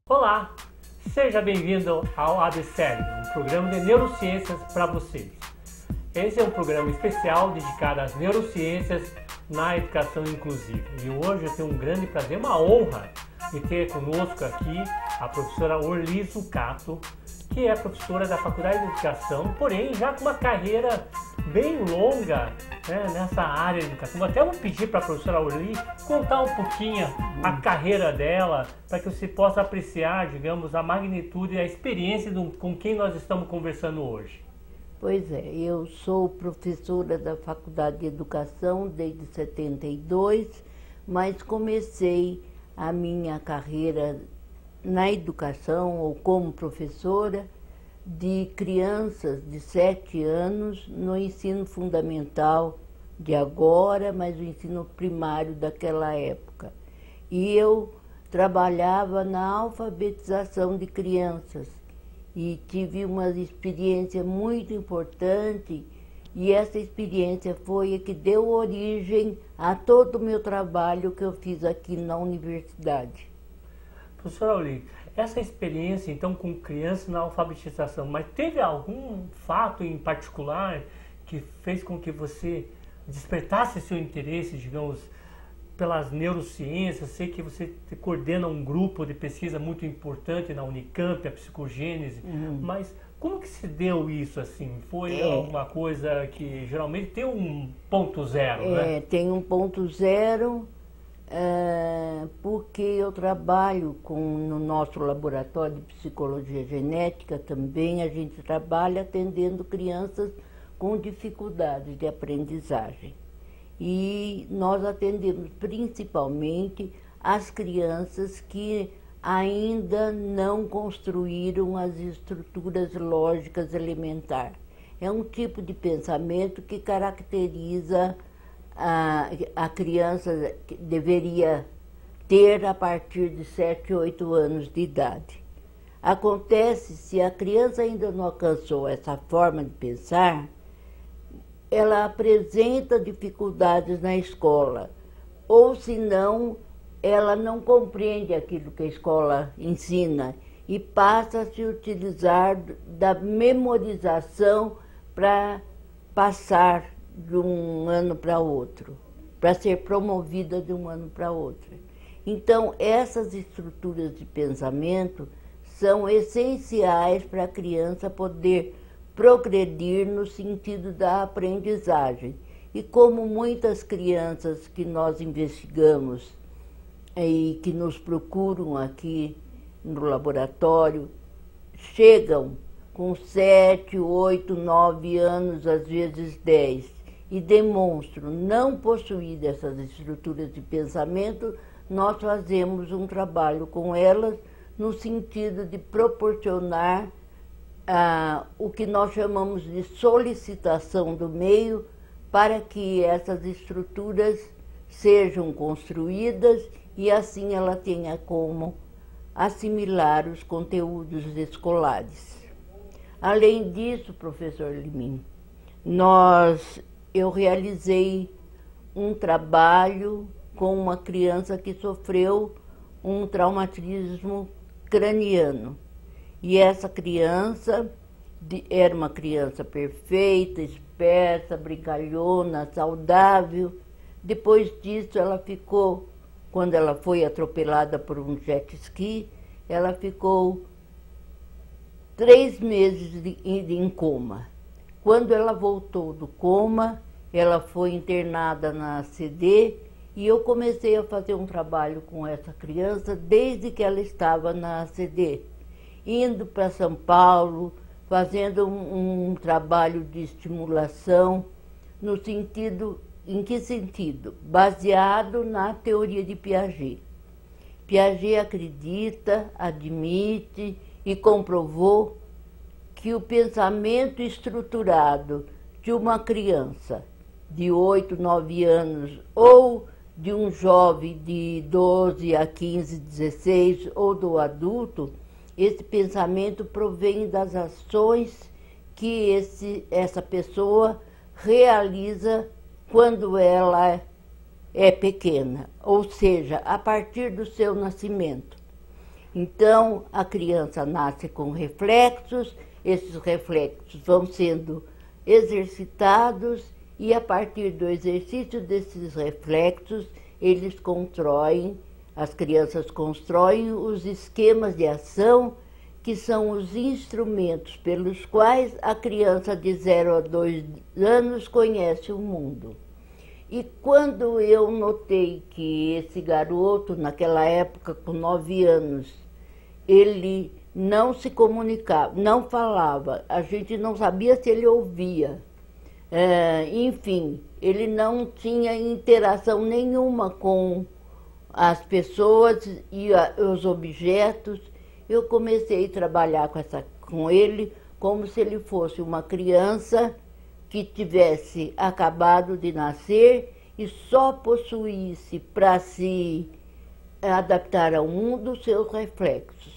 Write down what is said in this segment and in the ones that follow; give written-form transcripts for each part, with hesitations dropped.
Olá, seja bem-vindo ao ABCérebro, um programa de neurociências para vocês. Esse é um programa especial dedicado às neurociências na educação inclusiva. E hoje eu tenho um grande prazer, uma honra de ter conosco aqui a professora Orli Zucato, que é professora da Faculdade de Educação, porém já com uma carreira bem longa, né, nessa área de educação. Até vou pedir para a professora Orli contar um pouquinho a carreira dela, para que você possa apreciar, digamos, a magnitude e a experiência com quem nós estamos conversando hoje. Pois é, eu sou professora da Faculdade de Educação desde 72, mas comecei a minha carreira na educação ou como professora de crianças de 7 anos no ensino fundamental de agora, mas o ensino primário daquela época. E eu trabalhava na alfabetização de crianças e tive uma experiência muito importante, e essa experiência foi a que deu origem a todo o meu trabalho que eu fiz aqui na universidade. Professora Orli, essa experiência então com crianças na alfabetização, mas teve algum fato em particular que fez com que você despertasse seu interesse, digamos, pelas neurociências? Sei que você coordena um grupo de pesquisa muito importante na Unicamp, a Psicogênese, mas como que se deu isso assim? Foi alguma coisa que geralmente tem um ponto zero, né? Tem um ponto zero, porque eu trabalho no nosso laboratório de psicologia genética também, a gente trabalha atendendo crianças com dificuldades de aprendizagem. E nós atendemos principalmente as crianças que ainda não construíram as estruturas lógicas elementares. É um tipo de pensamento que caracteriza a criança que deveria ter a partir de 7, 8 anos de idade. Acontece, se a criança ainda não alcançou essa forma de pensar, ela apresenta dificuldades na escola, ou se não, ela não compreende aquilo que a escola ensina e passa a se utilizar da memorização para passar de um ano para outro, para ser promovida de um ano para outro. Então, essas estruturas de pensamento são essenciais para a criança poder progredir no sentido da aprendizagem. E como muitas crianças que nós investigamos e que nos procuram aqui no laboratório, chegam com 7, 8, 9 anos, às vezes 10, e demonstram não possuir essas estruturas de pensamento, nós fazemos um trabalho com elas no sentido de proporcionar o que nós chamamos de solicitação do meio para que essas estruturas sejam construídas e assim ela tenha como assimilar os conteúdos escolares. Além disso, professor Limin, eu realizei um trabalho com uma criança que sofreu um traumatismo craniano. E essa criança era uma criança perfeita, esperta, brincalhona, saudável. Depois disso, ela ficou, quando ela foi atropelada por um jet ski, ela ficou 3 meses em coma. Quando ela voltou do coma, ela foi internada na ACD e eu comecei a fazer um trabalho com essa criança desde que ela estava na ACD. Indo para São Paulo, fazendo um trabalho de estimulação, no sentido, em que sentido? Baseado na teoria de Piaget. Piaget acredita, admite e comprovou que o pensamento estruturado de uma criança de 8, 9 anos ou de um jovem de 12 a 15, 16 ou do adulto, esse pensamento provém das ações que essa pessoa realiza quando ela é pequena, ou seja, a partir do seu nascimento. Então, a criança nasce com reflexos, esses reflexos vão sendo exercitados e, a partir do exercício desses reflexos, as crianças constroem os esquemas de ação, que são os instrumentos pelos quais a criança de 0 a 2 anos conhece o mundo. E quando eu notei que esse garoto, naquela época, com 9 anos, ele não se comunicava, não falava, a gente não sabia se ele ouvia. Enfim, ele não tinha interação nenhuma com as pessoas e os objetos. Eu comecei a trabalhar com ele como se ele fosse uma criança que tivesse acabado de nascer e só possuísse para se adaptar ao mundo os seus reflexos.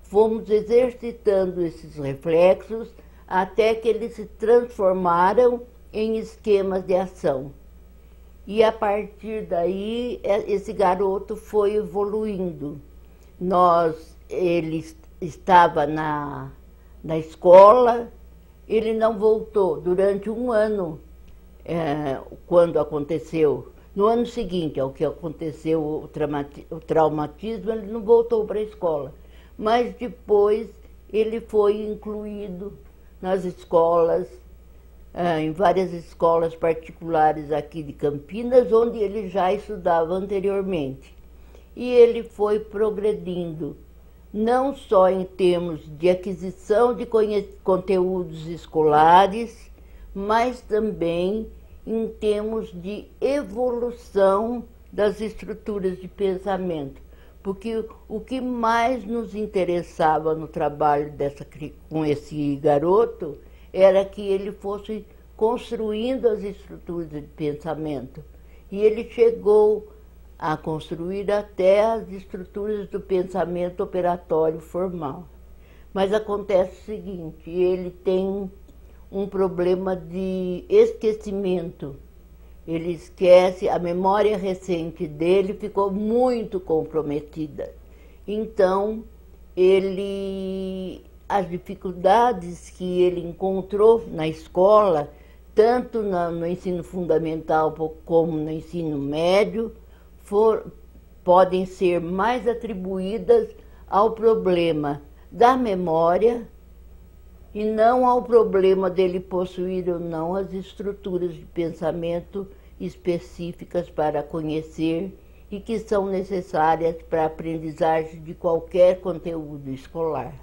Fomos exercitando esses reflexos até que eles se transformaram em esquemas de ação. E a partir daí, esse garoto foi evoluindo. Ele estava na escola, ele não voltou durante um ano, quando aconteceu. No ano seguinte ao que aconteceu o traumatismo, ele não voltou para a escola. Mas depois ele foi incluído nas escolas, em várias escolas particulares aqui de Campinas, onde ele já estudava anteriormente. E ele foi progredindo, não só em termos de aquisição de conteúdos escolares, mas também em termos de evolução das estruturas de pensamento. Porque o que mais nos interessava no trabalho com esse garoto era que ele fosse construindo as estruturas de pensamento. E ele chegou a construir até as estruturas do pensamento operatório formal. Mas acontece o seguinte, ele tem um problema de esquecimento. Ele esquece, a memória recente dele ficou muito comprometida. Então, as dificuldades que ele encontrou na escola, tanto no ensino fundamental como no ensino médio, podem ser mais atribuídas ao problema da memória e não ao problema dele possuir ou não as estruturas de pensamento específicas para conhecer e que são necessárias para a aprendizagem de qualquer conteúdo escolar.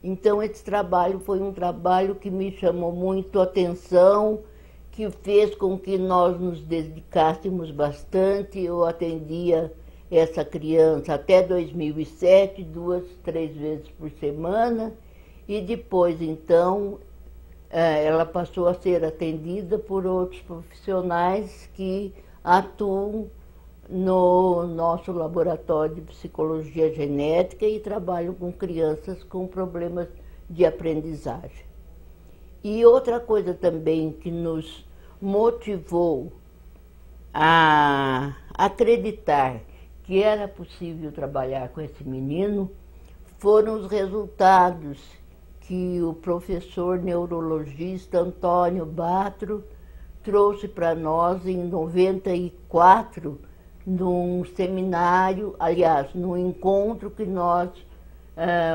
Então, esse trabalho foi um trabalho que me chamou muito a atenção, que fez com que nós nos dedicássemos bastante. Eu atendia essa criança até 2007, 2, 3 vezes por semana, e depois, então, ela passou a ser atendida por outros profissionais que atuam no nosso laboratório de psicologia genética e trabalham com crianças com problemas de aprendizagem. E outra coisa também que nos motivou a acreditar que era possível trabalhar com esse menino foram os resultados que o professor neurologista Antônio Batro trouxe para nós em 94, num seminário, aliás, num encontro que nós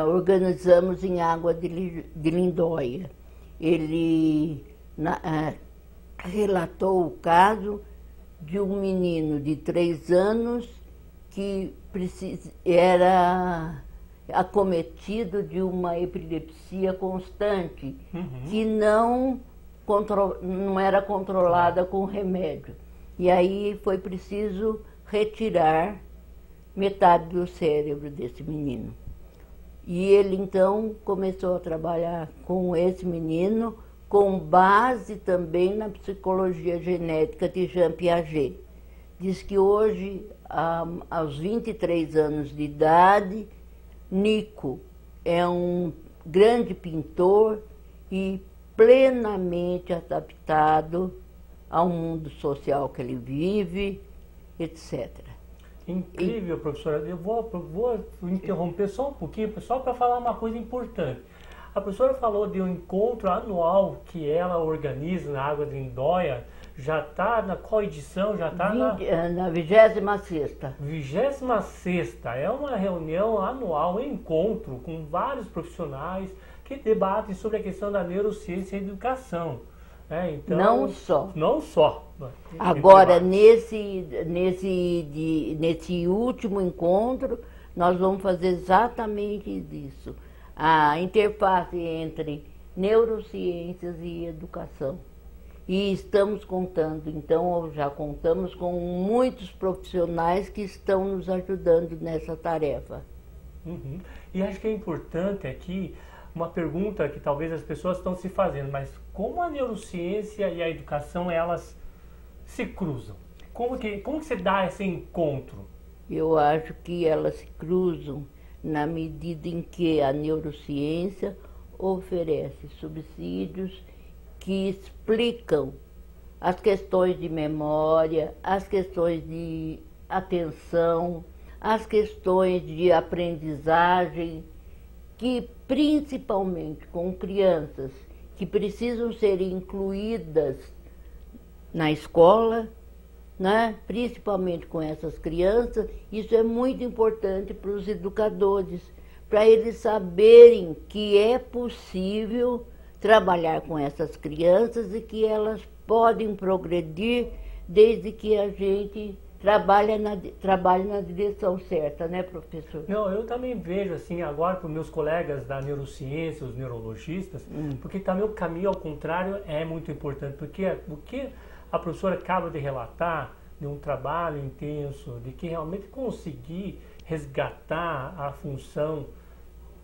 organizamos em Água de Lindóia. Ele relatou o caso de um menino de 3 anos que era acometido de uma epilepsia constante, que não era controlada com remédio. E aí foi preciso retirar metade do cérebro desse menino. E ele, então, começou a trabalhar com esse menino, com base também na psicologia genética de Jean Piaget. Diz que hoje, aos 23 anos de idade, Nico é um grande pintor e plenamente adaptado ao mundo social que ele vive, etc. Incrível, professora. Eu vou interromper só um pouquinho, só para falar uma coisa importante. A professora falou de um encontro anual que ela organiza na Água de Lindóia. Já está na qual edição? Já está na 26ª. 26ª. É uma reunião anual, um encontro com vários profissionais que debatem sobre a questão da neurociência e educação. Então, não só. Agora, nesse último encontro, nós vamos fazer exatamente isso. A interface entre neurociências e educação. E estamos contando, então já contamos com muitos profissionais que estão nos ajudando nessa tarefa. Uhum. E acho que é importante aqui uma pergunta que talvez as pessoas estão se fazendo, mas como a neurociência e a educação, elas se cruzam? Como que se dá esse encontro? Eu acho que elas se cruzam na medida em que a neurociência oferece subsídios que explicam as questões de memória, as questões de atenção, as questões de aprendizagem, que principalmente com crianças que precisam ser incluídas na escola, né? Principalmente com essas crianças, isso é muito importante para os educadores, para eles saberem que é possível trabalhar com essas crianças e que elas podem progredir desde que a gente trabalhe na direção certa, né, professor? Não, eu também vejo assim agora para os meus colegas da neurociência, os neurologistas, porque também o caminho ao contrário é muito importante, porque o que a professora acaba de relatar de um trabalho intenso, de que realmente conseguir resgatar a função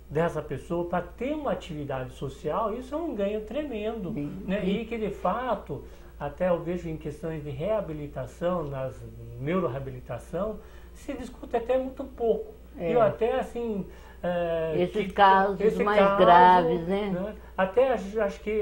dessa pessoa para ter uma atividade social, isso é um ganho tremendo, né? E que de fato, até eu vejo em questões de reabilitação, nas neuroreabilitação, se discute até muito pouco. E eu até assim... esses casos mais graves, né? Até acho que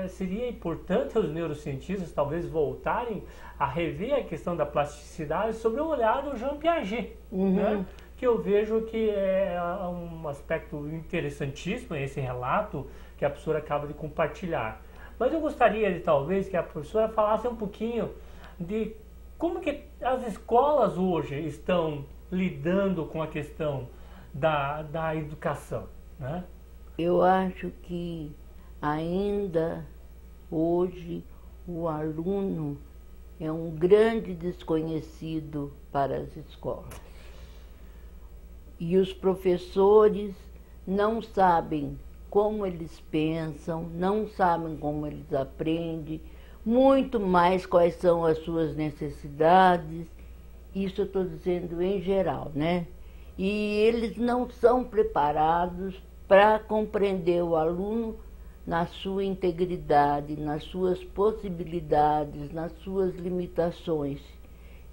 seria importante os neurocientistas talvez voltarem a rever a questão da plasticidade sobre o olhar do Jean Piaget, né? Que eu vejo que é um aspecto interessantíssimo esse relato que a professora acaba de compartilhar. Mas eu gostaria de talvez que a professora falasse um pouquinho de como que as escolas hoje estão lidando com a questão da educação, né? Eu acho que ainda hoje o aluno é um grande desconhecido para as escolas. E os professores não sabem como eles pensam, não sabem como eles aprendem, muito mais quais são as suas necessidades. Isso eu estou dizendo em geral, né? E eles não são preparados para compreender o aluno na sua integridade, nas suas possibilidades, nas suas limitações.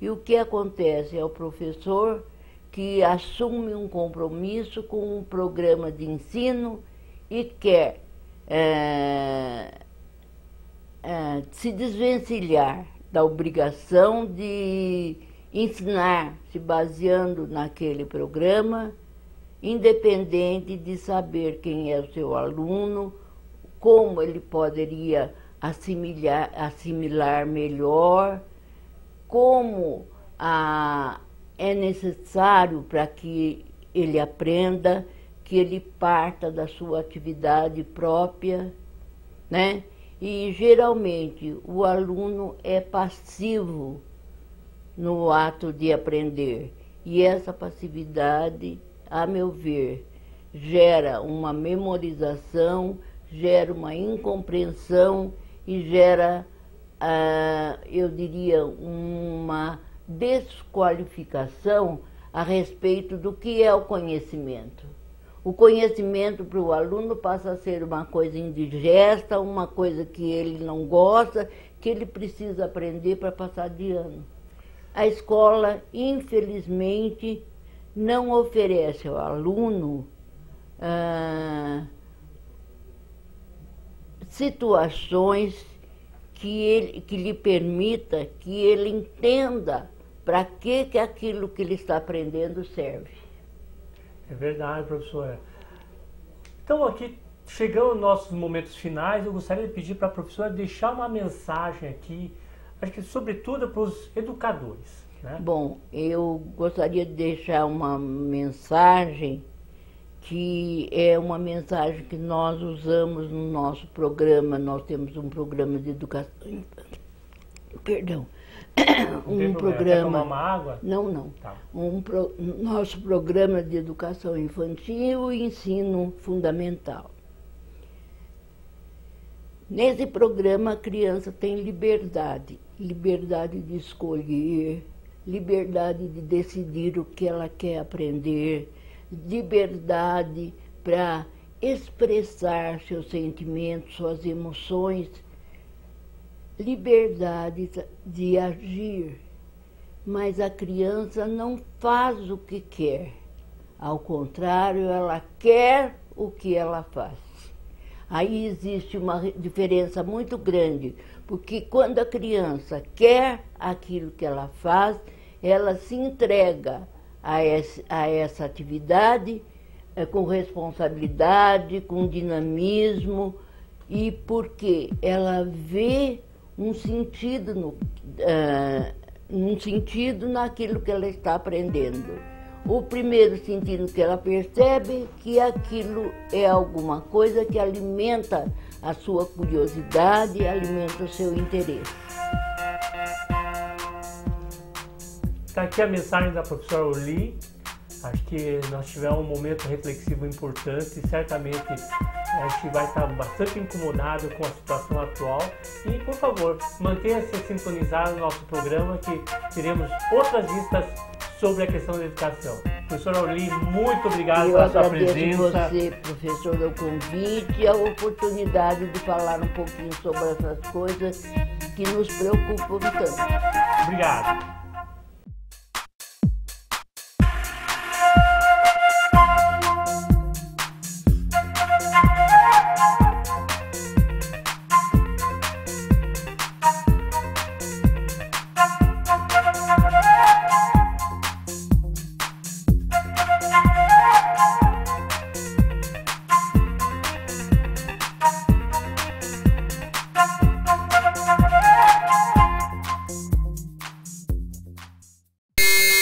E o que acontece é o professor que assume um compromisso com um programa de ensino e quer se desvencilhar da obrigação de ensinar se baseando naquele programa, independente de saber quem é o seu aluno, como ele poderia assimilar melhor, como é necessário para que ele aprenda, que ele parta da sua atividade própria, né? E geralmente o aluno é passivo no ato de aprender. E essa passividade, a meu ver, gera uma memorização, gera uma incompreensão e gera, eu diria, uma desqualificação a respeito do que é o conhecimento. O conhecimento para o aluno passa a ser uma coisa indigesta, uma coisa que ele não gosta, que ele precisa aprender para passar de ano. A escola, infelizmente, não oferece ao aluno situações que lhe permita que ele entenda para que aquilo que ele está aprendendo serve. É verdade, professora. Então, aqui, chegando aos nossos momentos finais, eu gostaria de pedir para a professora deixar uma mensagem aqui, acho que sobretudo para os educadores, né? Bom, eu gostaria de deixar uma mensagem que é uma mensagem que nós usamos no nosso programa. Nós temos um programa de educação infantil. Perdão. Um programa. Quer tomar uma água? Não. Tá. Nosso programa de educação infantil e ensino fundamental. Nesse programa, a criança tem liberdade de escolher, liberdade de decidir o que ela quer aprender, liberdade para expressar seus sentimentos, suas emoções, liberdade de agir. Mas a criança não faz o que quer. Ao contrário, ela quer o que ela faz. Aí existe uma diferença muito grande, porque quando a criança quer aquilo que ela faz, ela se entrega a essa atividade com responsabilidade, com dinamismo, e porque ela vê um sentido naquilo que ela está aprendendo. O primeiro sentido que ela percebe que aquilo é alguma coisa que alimenta a sua curiosidade, alimenta o seu interesse. Está aqui a mensagem da professora Orly. Acho que nós tivemos um momento reflexivo importante e certamente acho que vai estar bastante incomodado com a situação atual. E, por favor, mantenha-se sintonizado no nosso programa, que teremos outras vistas sobre a questão da educação. Professora Orly, muito obrigado pela sua presença. Eu agradeço você, professor, o convite e a oportunidade de falar um pouquinho sobre essas coisas que nos preocupam tanto. Obrigado.